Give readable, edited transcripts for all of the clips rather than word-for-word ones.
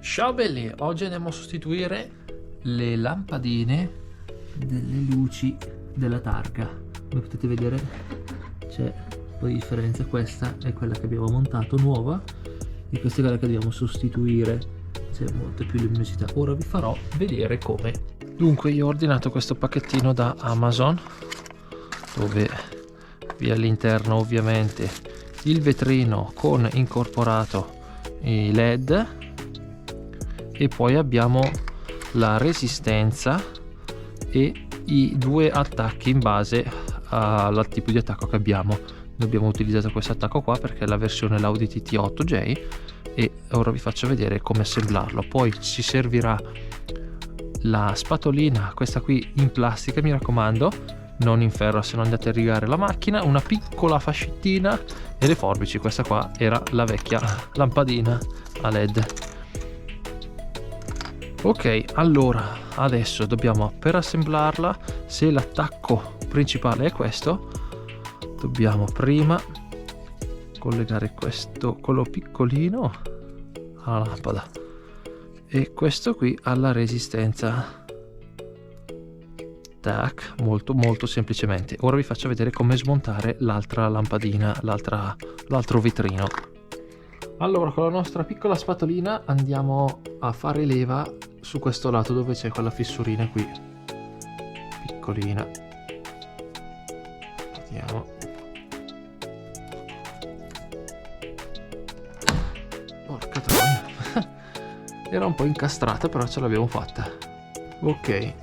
Ciao belli, oggi andiamo a sostituire le lampadine delle luci della targa. Come potete vedere c'è un po' di differenza, questa è quella che abbiamo montato nuova e questa è quella che dobbiamo sostituire, c'è molta più luminosità. Ora vi farò vedere come. Dunque io ho ordinato questo pacchettino da Amazon dove vi è all'interno ovviamente il vetrino con incorporato i LED e poi abbiamo la resistenza e i due attacchi in base al tipo di attacco che abbiamo. Noi abbiamo utilizzato questo attacco qua perché è la versione Laudi TT8J e ora vi faccio vedere come assemblarlo. Poi ci servirà la spatolina, questa qui in plastica, mi raccomando, non in ferro se no andate a rigare la macchina, una piccola fascettina e le forbici. Questa qua era la vecchia lampadina a LED. Ok, allora adesso dobbiamo, per assemblarla, se l'attacco principale è questo, dobbiamo prima collegare questo, quello piccolino, alla lampada e questo qui alla resistenza. Tac, molto semplicemente. Ora vi faccio vedere come smontare l'altra lampadina, l'altro vetrino. Allora, con la nostra piccola spatolina andiamo a fare leva su questo lato dove c'è quella fissurina qui, piccolina. Vediamo. Porca troia. Era un po' incastrata, però ce l'abbiamo fatta. Ok,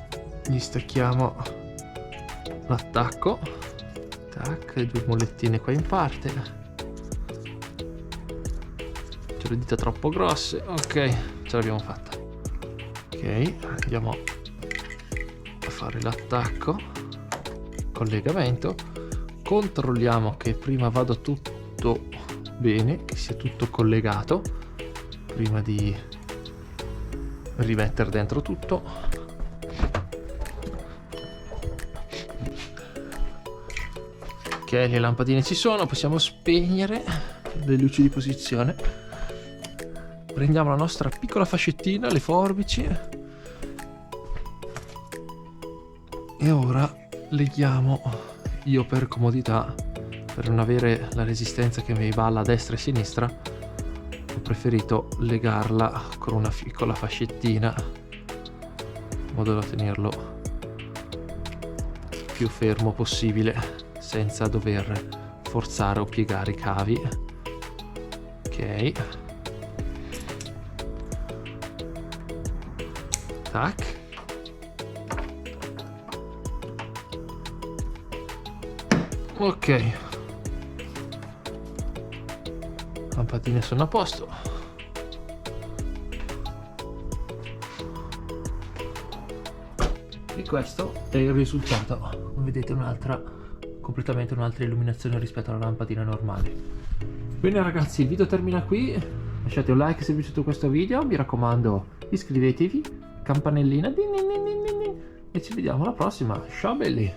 gli stacchiamo l'attacco. Tac, le due molettine qua in parte. C'ho le dita troppo grosse. Ok, ce l'abbiamo fatta. Ok, andiamo a fare l'attacco, collegamento, controlliamo che prima vada tutto bene, che sia tutto collegato prima di rimettere dentro tutto. Ok, le lampadine ci sono, possiamo spegnere le luci di posizione. Prendiamo la nostra piccola fascettina, le forbici e ora leghiamo. Io per comodità, per non avere la resistenza che mi balla a destra e a sinistra, ho preferito legarla con una piccola fascettina in modo da tenerlo più fermo possibile senza dover forzare o piegare i cavi. Ok, tac, ok, lampadine sono a posto. E questo è il risultato. Vedete completamente un'altra illuminazione rispetto alla lampadina normale. Bene ragazzi, il video termina qui. Lasciate un like se vi è piaciuto questo video, mi raccomando iscrivetevi, campanellina, din din din din din, e ci vediamo alla prossima. Ciao belli!